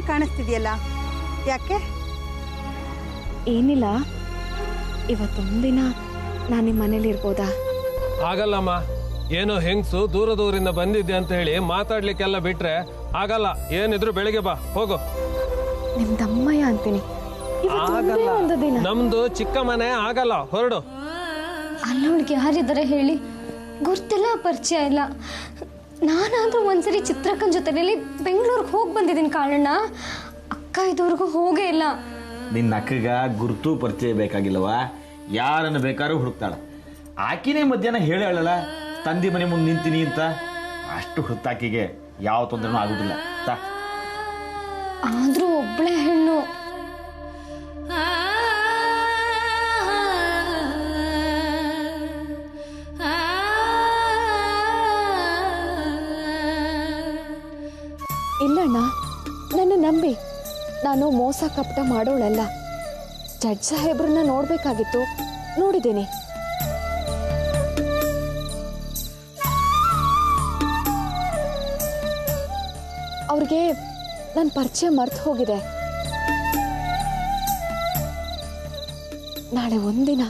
ಕಾಣಿಸ್ತಿದೆಯಲ್ಲ, ಯಾಕೆ? ಏನಿಲ್ಲ, ಇವತ್ತೊಂದಿನ ನಾನು ನಿಮ್ಮ ಮನೇಲಿ ಇರ್ಬೋದಾ? ಆಗಲ್ಲಮ್ಮ. ಏನೋ ಹೆಂಗ್ಸು ದೂರದೂರಿಂದ ಬಂದಿದ್ದೆ ಅಂತ ಹೇಳಿ ಮಾತಾಡ್ಲಿಕ್ಕೆಲ್ಲ ಬಿಟ್ರೆ ಆಗಲ್ಲ. ಏನಿದ್ರು ಬೆಳಿಗ್ಗೆ ಬಾ, ಹೋಗು. ನಿಮ್ ದಮ್ಮಯ್ಯ ಅಂತೀನಿ. ಒಂದು ದಿನ ನಮ್ದು ಚಿಕ್ಕ ಮನೆ, ಆಗಲ್ಲ, ಹೊರಡು. ಅಲ್ಲೋಳಿಗೆ ಯಾರಿದ್ದಾರೆ ಹೇಳಿ? ಗುರ್ತಿಲ್ಲ, ಪರಿಚಯ ಇಲ್ಲ. ನಾನಾದ್ರೂ ಒಂದ್ಸರಿ ಚಿತ್ರಕ್ಕನ ಜೊತೆಲಿ ಬೆಂಗಳೂರಿಗೆ ಹೋಗಿ ಬಂದಿದ್ದೀನಿ ಕಾಳಣ್ಣ. ಅಕ್ಕ ಇದುವರೆಗೂ ಹೋಗೇ ಇಲ್ಲ. ನಿನ್ನ ಅಕ್ಕಗ ಗುರುತು ಪರಿಚಯ ಬೇಕಾಗಿಲ್ಲವಾ? ಯಾರನ್ನು ಬೇಕಾದ್ರೂ ಹುಡುಕ್ತಾಳ. ಆಕಿನೇ ಮಧ್ಯಾಹ್ನ ಹೇಳಲ್ಲ ತಂದಿ ಮನೆ ಮುಂದೆ ನಿಂತೀನಿ ಅಂತ. ಅಷ್ಟು ಹುತ್ತಾಕಿಗೆ ಯಾವ ತೊಂದರೆನೂ ಆಗುದಿಲ್ಲ. ಆದ್ರೂ ಒಬ್ಳೆ ಹೆಣ್ಣು. ಇಲ್ಲಣ್ಣ, ನನ್ನ ನಂಬಿ. ನಾನು ಮೋಸ ಕಪಟ ಮಾಡೋಳಲ್ಲ. ಜಡ್ಜ್ ಸಾಹೇಬ್ರನ್ನ ನೋಡ್ಬೇಕಾಗಿತ್ತು, ನೋಡಿದ್ದೀನಿ. ಅವ್ರಿಗೆ ನನ್ನ ಪರಿಚಯ ಮರ್ತು ಹೋಗಿದೆ. ನಾಳೆ ಒಂದಿನ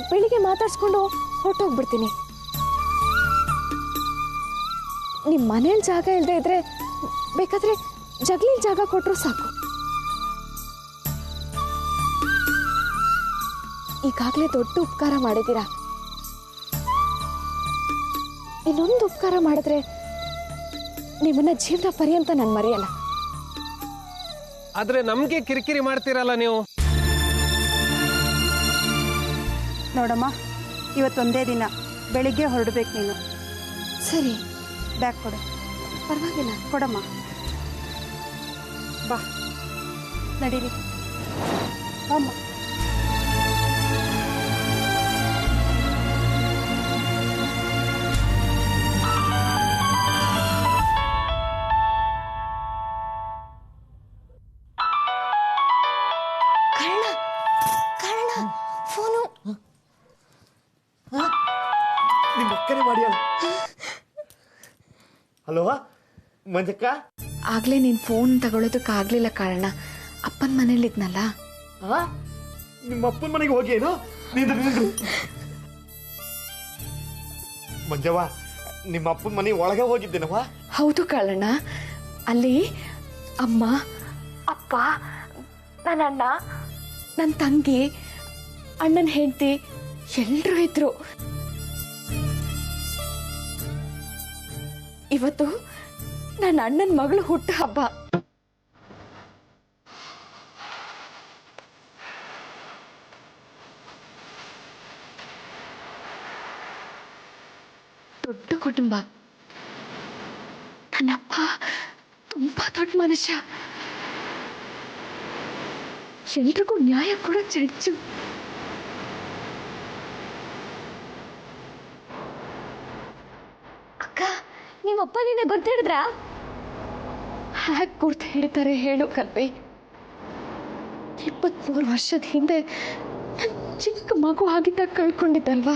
ಬೆಳಿಗ್ಗೆ ಮಾತಾಡ್ಸ್ಕೊಂಡು ಹೊರಟೋಗ್ಬಿಡ್ತೀನಿ. ನಿಮ್ಮ ಮನೇಲಿ ಜಾಗ ಇಲ್ಲದೆ ಇದ್ರೆ ಬೇಕಾದ್ರೆ ಜಗ್ಲಿ ಜಾಗ ಕೊಟ್ಟರು ಸಾಕು. ಈಗಾಗಲೇ ದೊಡ್ಡ ಉಪಕಾರ ಮಾಡಿದ್ದೀರಾ. ಇನ್ನೊಂದು ಉಪಕಾರ ಮಾಡಿದ್ರೆ ನಿಮ್ಮನ್ನ ಜೀವನ ಪರ್ಯಂತ ನಾನು ಮರೆಯಲ್ಲ. ಆದ್ರೆ ನಮ್ಗೆ ಕಿರಿಕಿರಿ ಮಾಡ್ತೀರಲ್ಲ ನೀವು. ನೋಡಮ್ಮ, ಇವತ್ತೊಂದೇ ದಿನ, ಬೆಳಿಗ್ಗೆ ಹೊರಡ್ಬೇಕು ನೀನು. ಸರಿ, ಬ್ಯಾಗ್ ಕೊಡು. ಪರವಾಗಿಲ್ಲ, ಕೊಡಮ್ಮ. ಬಾ, ನಡೀರಿ. ಅಮ್ಮ, ಹಲೋ ಮಂಜಕ್ಕ. ಆಗ್ಲೇ ನೀನ್ ಫೋನ್ ತಗೊಳ್ಳೋದಕ್ಕಾಗ್ಲಿಲ್ಲ ಕಾರಣ ಅಪ್ಪನ ಮನೇಲಿದ್ನಲ್ಲ. ನಿಮ್ಮ ಅಪ್ಪನ ಮನೆಗೆ ಹೋಗೇನು? ಮಂಜವ್ವ, ನಿಮ್ಮ ಅಪ್ಪನ ಮನೆ ಒಳಗೆ ಹೋಗಿದ್ದೇನವ? ಹೌದು ಕಾಳಣ್ಣ. ಅಲ್ಲಿ ಅಮ್ಮ, ಅಪ್ಪ, ನನ್ನ ಅಣ್ಣ, ನನ್ನ ತಂಗಿ, ಅಣ್ಣನ ಹೆಂಡತಿ ಎಲ್ರೂ ಇದ್ರು. ಇವತ್ತು ನನ್ನ ಅಣ್ಣನ ಮಗಳು ಹುಟ್ಟ ಹಬ್ಬ. ದೊಡ್ಡ ಕುಟುಂಬ. ನನ್ನಪ್ಪ ತುಂಬಾ ದೊಡ್ಡ ಮನುಷ್ಯ. ಎಲ್ರಿಗೂ ನ್ಯಾಯ ಕೂಡ ಜಡ್ಜು. ಅಕ್ಕ, ನಿಮ್ಮಪ್ಪ ನೀನೆ ಗೊತ್ತ ಹೇಳಿದ್ರ? ಹ್ಯಾಕ್ ಗುರ್ತು ಹೇಳ್ತಾರೆ ಹೇಳು ಕಲ್ಪೆ? 23 ವರ್ಷದ ಹಿಂದೆ ಚಿಕ್ಕ ಮಗು ಆಗಿದ್ದಾಗ ಕಳ್ಕೊಂಡಿದ್ದಲ್ವಾ?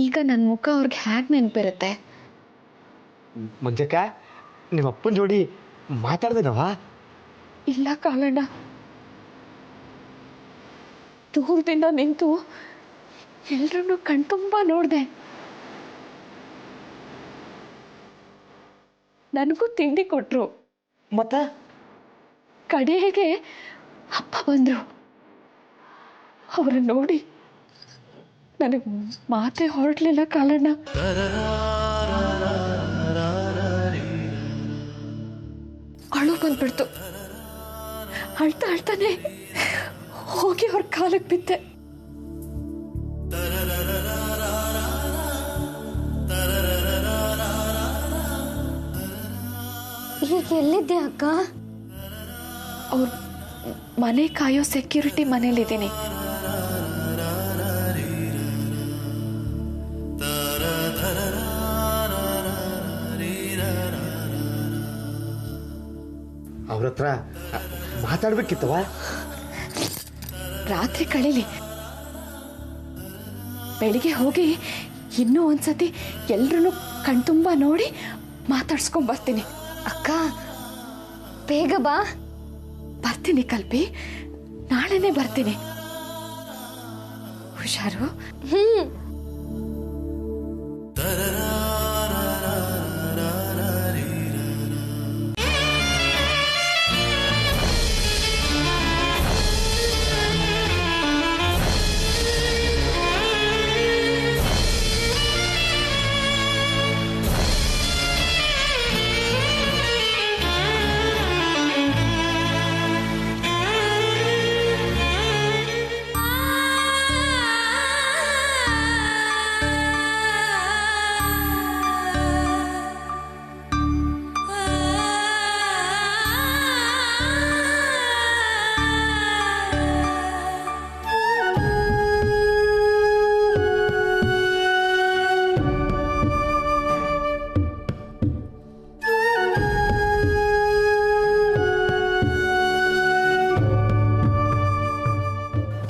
ಈಗ ನನ್ನ ಮುಖ ಅವ್ರಿಗೆ ಹ್ಯಾಕ್ ನೆನಪಿರುತ್ತೆ? ಮಂಜಕ್ಕ, ನಿಮ್ಮ ಅಪ್ಪನ ಜೋಡಿ ಮಾತಾಡ್ದೇನವಾ? ಇಲ್ಲ ಕಾಳಣ್ಣ, ದೂರದಿಂದ ನಿಂತು ಎಲ್ರನ್ನೂ ಕಣ್ತುಂಬ ನೋಡ್ದೆ. ನನಗೂ ತಿಂಡಿ ಕೊಟ್ರು. ಮತ್ತ ಕಡೆಗೆ ಅಪ್ಪ ಬಂದ್ರು. ಅವ್ರನ್ನ ನೋಡಿ ನನಗೆ ಮಾತೇ ಹೊರಡ್ಲಿಲ್ಲ ಕಾಳಣ್ಣ. ಅಳು ಬಂದ್ಬಿಡ್ತು. ಅಳ್ತಾ ಅಳ್ತಾನೆ ಹೋಗಿ ಅವ್ರ ಕಾಲಕ್ಕೆ ಬಿದ್ದೆ. ಈಗ ಎಲ್ಲಿದ್ದೆ ಅಕ್ಕ? ಅವ್ರ ಮನೆ ಕಾಯೋ ಸೆಕ್ಯೂರಿಟಿ ಮನೇಲಿದ್ದೀನಿ. ಅವ್ರ ಹತ್ರ ಮಾತಾಡ್ಬೇಕಿತ್ತವ? ರಾತ್ರಿ ಕಳೀಲಿ, ಬೆಳಿಗ್ಗೆ ಹೋಗಿ ಇನ್ನೂ ಒಂದ್ಸತಿ ಎಲ್ರೂ ಕಣ್ತುಂಬ ನೋಡಿ ಮಾತಾಡ್ಸ್ಕೊಂಡ್ ಬರ್ತೀನಿ. ಅಕ್ಕ ಬೇಗ ಬಾ. ಬರ್ತೀನಿ ಕಲ್ಪಿ, ನಾಳೆನೇ ಬರ್ತೀನಿ. ಹುಷಾರು.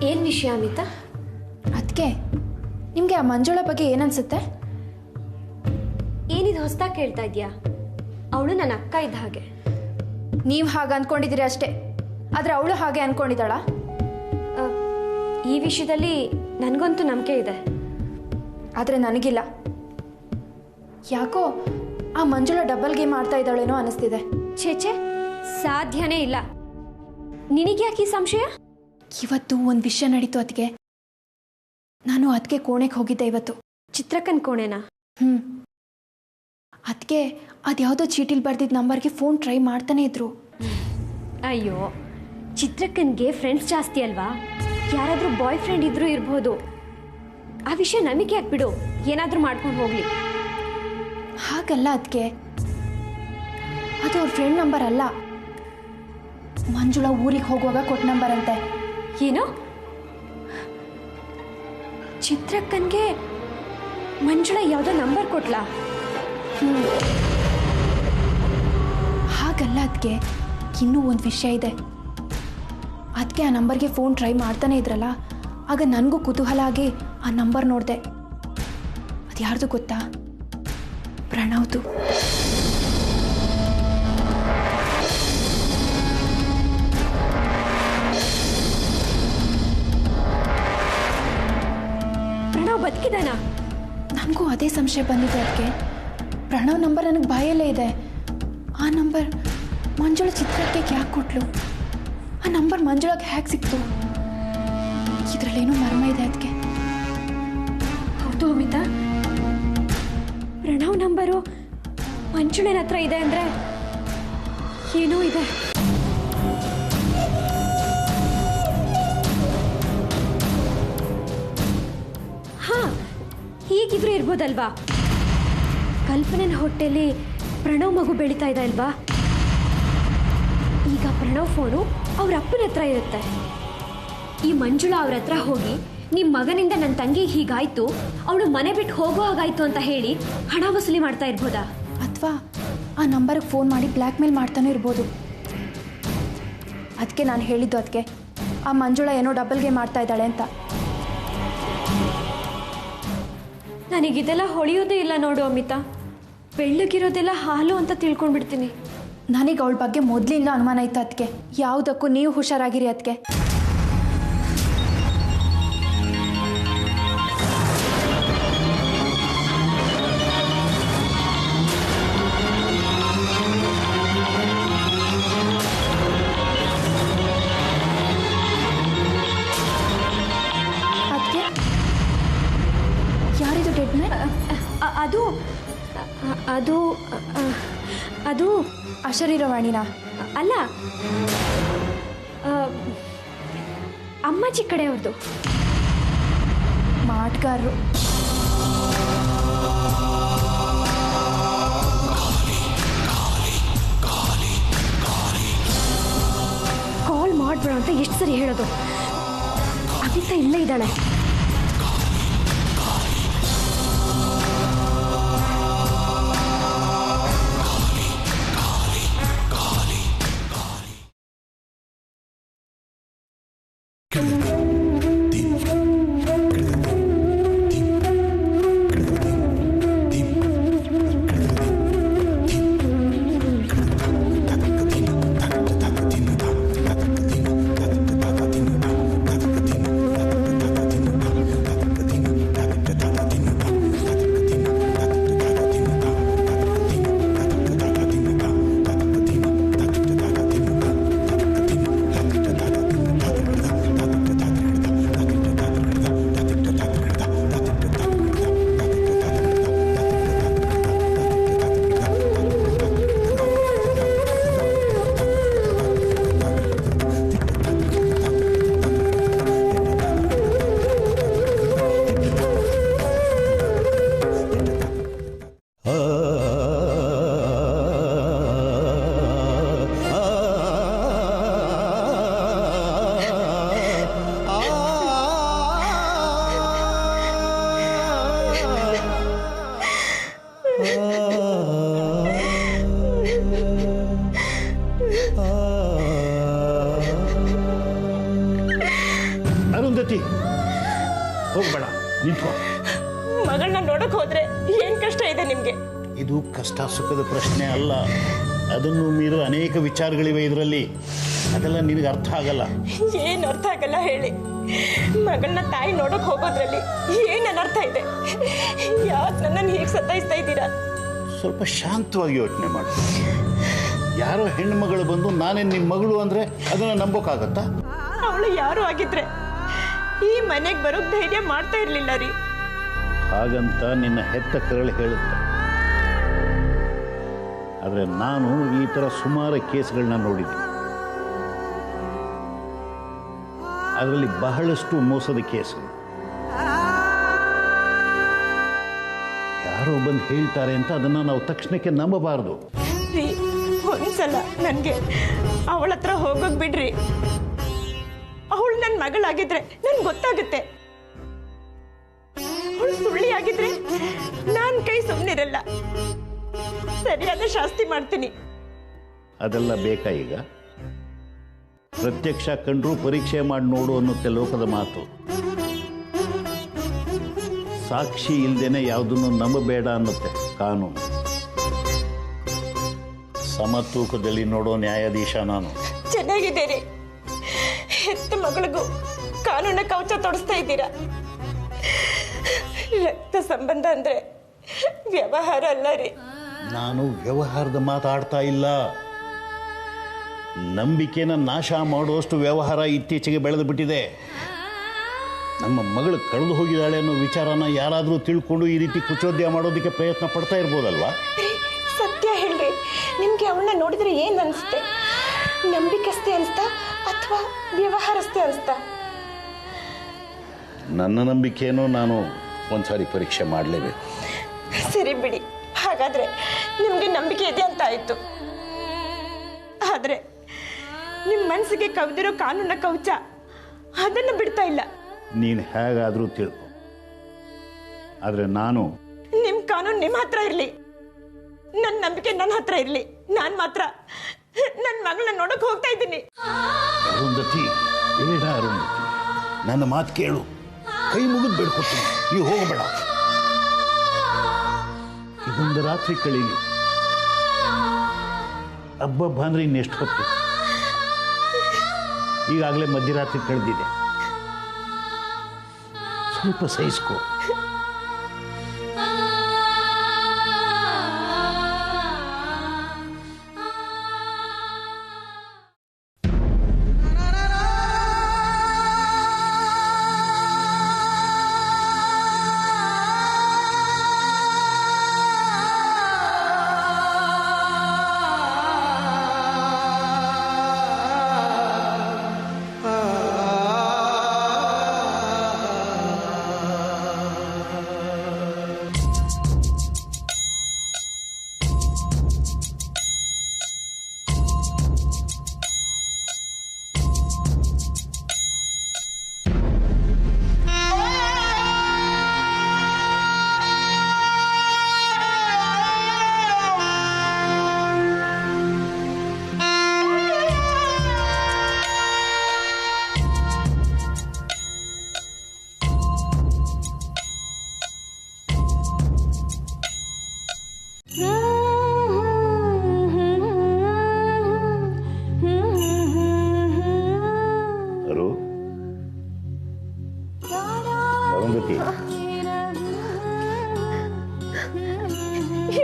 ಏನ್ ವಿಷಯ ಅಮಿತಾ? ಅದಕ್ಕೆ ನಿಮಗೆ ಆ ಮಂಜುಳ ಬಗ್ಗೆ ಏನನ್ಸುತ್ತೆ? ಏನಿದು ಹೊಸ್ದಾಗಿ ಕೇಳ್ತಾ ಇದೆಯಾ? ಅವಳು ನನ್ನ ಅಕ್ಕ ಇದ್ದ ಹಾಗೆ. ನೀವು ಹಾಗೆ ಅನ್ಕೊಂಡಿದ್ದೀರಿ ಅಷ್ಟೇ, ಆದರೆ ಅವಳು ಹಾಗೆ ಅನ್ಕೊಂಡಿದ್ದಾಳ? ಈ ವಿಷಯದಲ್ಲಿ ನನಗಂತೂ ನಂಬಿಕೆ ಇದೆ, ಆದರೆ ನನಗಿಲ್ಲ. ಯಾಕೋ ಆ ಮಂಜುಳ ಡಬಲ್ ಗೇಮ್ ಆಡ್ತಾ ಇದ್ದಾಳೇನೋ ಅನಿಸ್ತಿದೆ. ಛೇಚೆ, ಸಾಧ್ಯನೇ ಇಲ್ಲ. ನಿನಗ್ಯಾಕೆ ಈ ಸಂಶಯ? ಇವತ್ತು ಒಂದು ವಿಷಯ ನಡೀತು ಅದಕ್ಕೆ. ನಾನು ಅದಕ್ಕೆ ಕೋಣೆಗೆ ಹೋಗಿದ್ದೆ ಇವತ್ತು. ಚಿತ್ರಕ್ಕನ್ ಕೋಣೆನಾ? ಅದಕ್ಕೆ ಅದ್ಯಾವುದೋ ಚೀಟಿಲ್ ಬರ್ದಿದ್ದ ನಂಬರ್ಗೆ ಫೋನ್ ಟ್ರೈ ಮಾಡ್ತಾನೆ ಇದ್ರು. ಅಯ್ಯೋ, ಚಿತ್ರಕ್ಕನ್ಗೆ ಫ್ರೆಂಡ್ಸ್ ಜಾಸ್ತಿ ಅಲ್ವಾ? ಯಾರಾದರೂ ಬಾಯ್ ಫ್ರೆಂಡ್ ಇದ್ರೂ ಇರ್ಬೋದು. ಆ ವಿಷಯ ನಮಗೆ ಹಾಕ್ಬಿಡು, ಏನಾದರೂ ಮಾಡ್ಕೊಂಡು ಹೋಗ್ಲಿ. ಹಾಗಲ್ಲ ಅದಕ್ಕೆ, ಅದು ಅವ್ರ ಫ್ರೆಂಡ್ ನಂಬರ್ ಅಲ್ಲ, ಮಂಜುಳ ಊರಿಗೆ ಹೋಗುವಾಗ ಕೊಟ್ಟ ನಂಬರ್ ಅಂತೆ. ಏನು? ಚಿತ್ರಕ್ಕನ್ಗೆ ಮಂಜುಳ ಯಾವುದೋ ನಂಬರ್ ಕೊಟ್ಲಾ? ಹಾಗಲ್ಲ ಅದಕ್ಕೆ, ಇನ್ನೂ ಒಂದು ವಿಷಯ ಇದೆ. ಅದಕ್ಕೆ ಆ ನಂಬರ್ಗೆ ಫೋನ್ ಟ್ರೈ ಮಾಡ್ತಾನೆ ಇದ್ರಲ್ಲ, ಆಗ ನನಗೂ ಕುತೂಹಲ ಆಗಿ ಆ ನಂಬರ್ ನೋಡಿದೆ. ಅದು ಯಾರ್ದು ಗೊತ್ತಾ? ಪ್ರಣವ್ದು. ಪ್ರಣವ್ ಬದುಕಿದಾನ? ನನಗೂ ಅದೇ ಸಂಶಯ ಬಂದಿದೆ ಅದಕ್ಕೆ. ಪ್ರಣವ್ ನಂಬರ್ ನನಗೆ ಬಾಯಲ್ಲೇ ಇದೆ. ಆ ನಂಬರ್ ಮಂಜುಳ ಚಿತ್ರಕ್ಕೆ ಯಾಕೆ ಕೊಟ್ಲು? ಆ ನಂಬರ್ ಮಂಜುಳಗೆ ಹೇಗೆ ಸಿಕ್ತು? ಇದರಲ್ಲೇನೋ ಮರ್ಮ ಇದೆ ಅದಕ್ಕೆ. ಹೌದು ಅಮಿತಾ, ಪ್ರಣವ್ ನಂಬರು ಮಂಜುಳನ ಹತ್ರ ಇದೆ ಅಂದರೆ ಏನೋ ಇದೆ. ಹಾ, ಹೀಗಿದ್ರೂ ಇರ್ಬೋದಲ್ವಾ? ಕಲ್ಪನೆನ ಹೊಟ್ಟೆಲಿ ಪ್ರಣವ್ ಮಗು ಬೆಳೀತಾ ಇದೆ ಅಲ್ವಾ? ಈಗ ಪ್ರಣವ್ ಫೋನು ಅವ್ರ ಅಪ್ಪನ ಹತ್ರ ಇರುತ್ತೆ. ಈ ಮಂಜುಳಾ ಅವ್ರ ಹತ್ರ ಹೋಗಿ ನಿಮ್ಮ ಮಗನಿಂದ ನನ್ನ ತಂಗಿ ಹೀಗಾಯ್ತು, ಅವಳು ಮನೆ ಬಿಟ್ಟು ಹೋಗೋ ಹಾಗಾಯ್ತು ಅಂತ ಹೇಳಿ ಹಣ ವಸೂಲಿ ಮಾಡ್ತಾ ಇರ್ಬೋದಾ? ಅಥವಾ ಆ ನಂಬರ್ಗೆ ಫೋನ್ ಮಾಡಿ ಬ್ಲ್ಯಾಕ್ ಮೇಲ್ ಮಾಡ್ತಾನೆ ಇರ್ಬೋದು. ಅದಕ್ಕೆ ನಾನು ಹೇಳಿದ್ದು ಅದಕ್ಕೆ, ಆ ಮಂಜುಳ ಏನೋ ಡಬಲ್ ಗೇಮ್ ಮಾಡ್ತಾ ಇದ್ದಾಳೆ ಅಂತ. ನನಗಿದೆಲ್ಲ ಹೊಳೆಯೋದೇ ಇಲ್ಲ ನೋಡು ಅಮಿತಾ. ಬೆಳ್ಳಗಿರೋದೆಲ್ಲ ಹಾಲು ಅಂತ ತಿಳ್ಕೊಂಡ್ಬಿಡ್ತೀನಿ. ನನಗೆ ಅವಳ ಬಗ್ಗೆ ಮೊದಲಿಂದ ಅನುಮಾನ ಇತ್ತು ಅದಕ್ಕೆ. ಯಾವುದಕ್ಕೂ ನೀವು ಹುಷಾರಾಗಿರಿ ಅದಕ್ಕೆ. ಅದಕ್ಕೆ ಯಾರಿದು ಡೆಡ್ ಮ್ಯಾನ್? ಅದು ಅದು ಅದು ಅಶರೀರವಾಣಿನಾ? ಅಲ್ಲ, ಅಮ್ಮಾಜಿ ಕಡೆಯವ್ರದ್ದು. ಮಾಟಗಾರರು. ಕಾಲ್ ಮಾಡ್ಬೇಡ ಅಂತ ಎಷ್ಟು ಸರಿ ಹೇಳೋದು? ಅಮಿತಾ ಇಲ್ಲೇ ಇದ್ದಾಳೆ. ಅರುಂಧತಿ ಹೋಗ್ಬೇಡ, ನಿಂತ್ಕೋ. ಮಗಳನ್ನ ನೋಡಕ್ ಹೋದ್ರೆ ಏನ್ ಕಷ್ಟ ಇದೆ ನಿಮ್ಗೆ? ಇದು ಕಷ್ಟ ಸುಖದ ಪ್ರಶ್ನೆ ಅಲ್ಲ, ಅದನ್ನು ಮೀರುವ ಅನೇಕ ವಿಚಾರಗಳಿವೆ ಇದರಲ್ಲಿ. ಅದೆಲ್ಲ ನಿನಗೆ ಅರ್ಥ ಆಗಲ್ಲ. ಏನ್ ಅರ್ಥ ಆಗಲ್ಲ ಹೇಳಿ? ಮಗಳನ್ನ ತಾಯಿ ನೋಡಕ್ ಹೋಗೋದ್ರಲ್ಲಿ ಏನ್ ಅನರ್ಥ ಇದೆ? ಯಾಕೆ ನನ್ನನ್ನು ಹೀಗೆ ಸತಾಯಿಸ್ತಾ ಇದ್ದೀರಾ? ಸ್ವಲ್ಪ ಶಾಂತವಾಗಿ ಯೋಚನೆ ಮಾಡು. ಯಾರೋ ಹೆಣ್ಣು ಮಗಳು ಬಂದು ನಾನೇ ನಿಮ್ಮ ಮಗಳು ಅಂದ್ರೆ ಅದನ್ನ ನಂಬೋಕ್ಕಾಗತ್ತಾ? ಅವಳು ಯಾರು ಆಗಿದ್ರೆ ಈ ಮನೆಗೆ ಬರೋಕ್ ಧೈರ್ಯ ಮಾಡ್ತಾ ಇರ್ಲಿಲ್ಲ ರೀ. ಹಾಗಂತ ನಿನ್ನ ಹೆತ್ತ ಕರಳು ಹೇಳುತ್ತೆ. ಆದರೆ ನಾನು ಈ ಥರ ಸುಮಾರು ಕೇಸ್ಗಳನ್ನ ನೋಡಿದ್ದೀನಿ. ಅದರಲ್ಲಿ ಬಹಳಷ್ಟು ಮೋಸದ ಕೇಸುಗಳು. ಯಾರೋ ಬಂದು ಹೇಳ್ತಾರೆ ಅಂತ ಅದನ್ನು ನಾವು ತಕ್ಷಣಕ್ಕೆ ನಂಬಬಾರದು. ರೀ, ಒಂದ್ಸಲ ನನಗೆ ಅವಳ ಹತ್ರ ಹೋಗೋಕ್ ಬಿಡ್ರಿ. ಅವಳು ನನ್ನ ಮಗಳಾಗಿದ್ರೆ ನನ್ಗೆ ಗೊತ್ತಾಗುತ್ತೆ. ಅವಳು ಸುಳ್ಳಿ ಆಗಿದ್ರೆ ನಾನು ಕೈ ಸುಮ್ಮನಿರಲ್ಲ. ಸರಿಯಾದ ಶಾಸ್ತಿ ಮಾಡ್ತೀನಿ. ಅದೆಲ್ಲ ಬೇಕಾ ಈಗ? ಪ್ರತ್ಯಕ್ಷ ಕಂಡ್ರು ಪರೀಕ್ಷೆ ಮಾಡಿ ನೋಡು ಅನ್ನುತ್ತೆ ಲೋಕದ ಮಾತು. ಸಾಕ್ಷಿ ಇಲ್ದೇನೆ ಯಾವುದನ್ನು ನಂಬಬೇಡ ಅನ್ನುತ್ತೆ ಕಾನೂನು. ಸಮತೂಕದಲ್ಲಿ ನೋಡೋ ನ್ಯಾಯಾಧೀಶ ನಾನು. ಚೆನ್ನಾಗಿದೆ ರೀ. ಹೆತ್ತ ಮಗಳಿಗೂ ಕಾನೂನ ಕವಚ ತೊಡಿಸ್ತಾ ಇದ್ದೀರಾ. ರಕ್ತ ಸಂಬಂಧ ಅಂದ್ರೆ ವ್ಯವಹಾರ ಅಲ್ಲ ರೀ. ನಾನು ವ್ಯವಹಾರದ ಮಾತಾಡ್ತಾ ಇಲ್ಲ. ನಂಬಿಕೆನ ನಾಶ ಮಾಡುವಷ್ಟು ವ್ಯವಹಾರ ಇತ್ತೀಚೆಗೆ ಬೆಳೆದು ಬಿಟ್ಟಿದೆ. ನಮ್ಮ ಮಗಳು ಕಳೆದು ಹೋಗಿದ್ದಾಳೆ ಅನ್ನೋ ವಿಚಾರನ ಯಾರಾದರೂ ತಿಳ್ಕೊಂಡು ಈ ರೀತಿ ಕುಚೋದ್ಯ ಮಾಡೋದಕ್ಕೆ ಪ್ರಯತ್ನ ಪಡ್ತಾ ಇರ್ಬೋದಲ್ವಾ? ಸತ್ಯ ಹೇಳ್ರಿ, ನಿಮ್ಗೆ ಅವಳನ್ನ ನೋಡಿದ್ರೆ ಏನ್ ಅನ್ಸುತ್ತೆ? ನಂಬಿಕಸ್ತೆ ಅನ್ಸ್ತಾ ಅಥವಾ ವ್ಯವಹಾರಸ್ಥೆ ಅನ್ಸ್ತಾ? ನನ್ನ ನಂಬಿಕೆನೂ ನಾನು ಒಂದ್ಸಾರಿ ಪರೀಕ್ಷೆ ಮಾಡಲೇಬೇಕು. ಸರಿ ಬಿಡಿ, ಹಾಗಾದ್ರೆ ನಿಮ್ಗೆ ನಂಬಿಕೆ ಇದೆ ಅಂತ ಆಯ್ತು. ಆದ್ರೆ ನಿಮ್ ಮನಸ್ಸಿಗೆ ಕವಿದಿರೋ ಕಾನೂನ ಕವಚ ಅದನ್ನ ಬಿಡ್ತಾ ಇಲ್ಲ. ನೀನು ಹೇಗಾದರೂ ತಿಳ್ಕೊ, ಆದರೆ ನಾನು ನಿಮ್ ಕಾನೂನು ನಿಮ್ಮ ಹತ್ರ ಇರ್ಲಿ, ನನ್ನ ನಂಬಿಕೆ ನನ್ನ ಹತ್ರ ಇರ್ಲಿ. ನಾನ್ ಮಾತ್ರ ನನ್ನ ಮಗಳನ್ನ ನೋಡಕ್ ಹೋಗ್ತಾ ಇದ್ದೀನಿ. ಅರುಂಧತಿ, ಬೇಡ ಅರುಂಧತಿ, ನನ್ನ ಮಾತು ಕೇಳು. ಕೈ ಮುಗಿದು ಬೇಡ್ಕೊತೀನಿ, ನೀವು ಹೋಗಬೇಡ. ಇದೊಂದು ರಾತ್ರಿ ಕಳೀಲಿ. ಹಬ್ಬ ಅಂದ್ರೆ ಇನ್ನೆಷ್ಟು ಹೊತ್ತು? ಈಗಾಗಲೇ ಮಧ್ಯರಾತ್ರಿ ಕಳೆದಿದೆ. ಸ್ವಲ್ಪ ಸಹಿಸ್ಕೋ.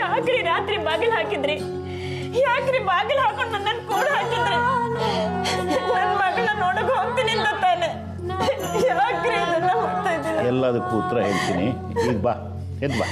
ಯಾಕ್ರಿ ರಾತ್ರಿ ಬಾಗಿಲು ಹಾಕಿದ್ರಿ? ಯಾಕ್ರಿ ಬಾಗಿಲು ಹಾಕೊಂಡು ನನ್ನ ಕೂಡ ಹಾಕಿದ್ರಿ? ನನ್ನ ಮಗಳನ್ನ ನೋಡಕ್ ಹೋಗ್ತೀನಿ ಅಂತ ತಾನೆ. ಯಾಕ್ರಿ ಇದೆಲ್ಲ ಮಾಡ್ತಾ ಇದ್ದೀರಾ? ಎಲ್ಲದಕ್ಕೂ ಉತ್ತರ ಹೇಳ್ತೀನಿ. ಈಗ ಬಾ, ಎದ್ ಬಾ.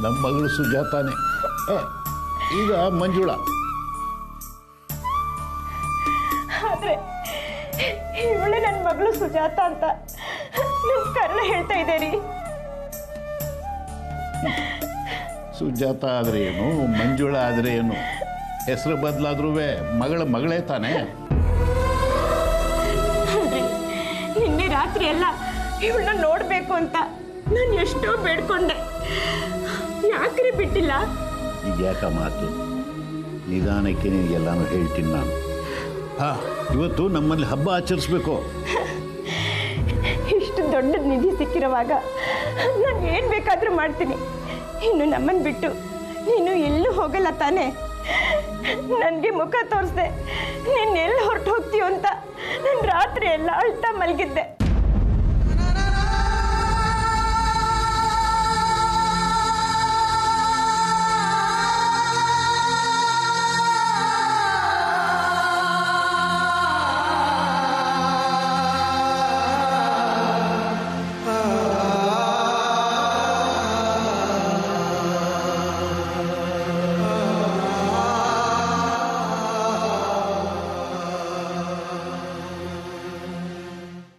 ನಮ್ಮ ಮಗಳು ಸುಜಾತಾನೆ. ಈಗ ಮಂಜುಳಾ. ಆದ್ರೆ ಇವಳೆ ನನ್ನ ಮಗಳು ಸುಜಾತ ಅಂತ ನನ್ನ ಕರ್ಣ ಹೇಳ್ತಾ ಇದೆ ರೀ. ಸುಜಾತ ಆದರೆ ಏನು, ಮಂಜುಳಾ ಆದರೆ ಏನು, ಹೆಸರು ಬದಲಾದ್ರೂ ಮಗಳೇ ತಾನೇ. ನಿನ್ನೆ ರಾತ್ರಿ ಎಲ್ಲ ಇವಳನ್ನ ನೋಡ್ಬೇಕು ಅಂತ ನಾನು ಎಷ್ಟೋ ಬೇಡ್ಕೊಂಡೆ. ಯಾಕ್ರಿ ಬಿಟ್ಟಿಲ್ಲ? ಈಗ ಯಾಕ ಮಾತು? ನಿಧಾನಕ್ಕೆ ನಿನಗೆಲ್ಲಾನು ಹೇಳ್ತೀನಿ ನಾನು. ಇವತ್ತು ನಮ್ಮಲ್ಲಿ ಹಬ್ಬ ಆಚರಿಸ್ಬೇಕು. ಇಷ್ಟು ದೊಡ್ಡ ನಿಧಿ ಸಿಕ್ಕಿರುವಾಗ ನಾನು ಏನು ಬೇಕಾದರೂ ಮಾಡ್ತೀನಿ. ಇನ್ನು ನಮ್ಮನ್ನು ಬಿಟ್ಟು ನೀನು ಎಲ್ಲೂ ಹೋಗಲ್ಲ ತಾನೆ? ನನಗೆ ಮುಖ ತೋರಿಸ್ದೆ ನೀನು ಎಲ್ಲಿ ಹೊರಟು ಹೋಗ್ತೀಯೋ ಅಂತ ನಾನು ರಾತ್ರಿ ಎಲ್ಲ ಅಳ್ತಾ ಮಲಗಿದ್ದೆ.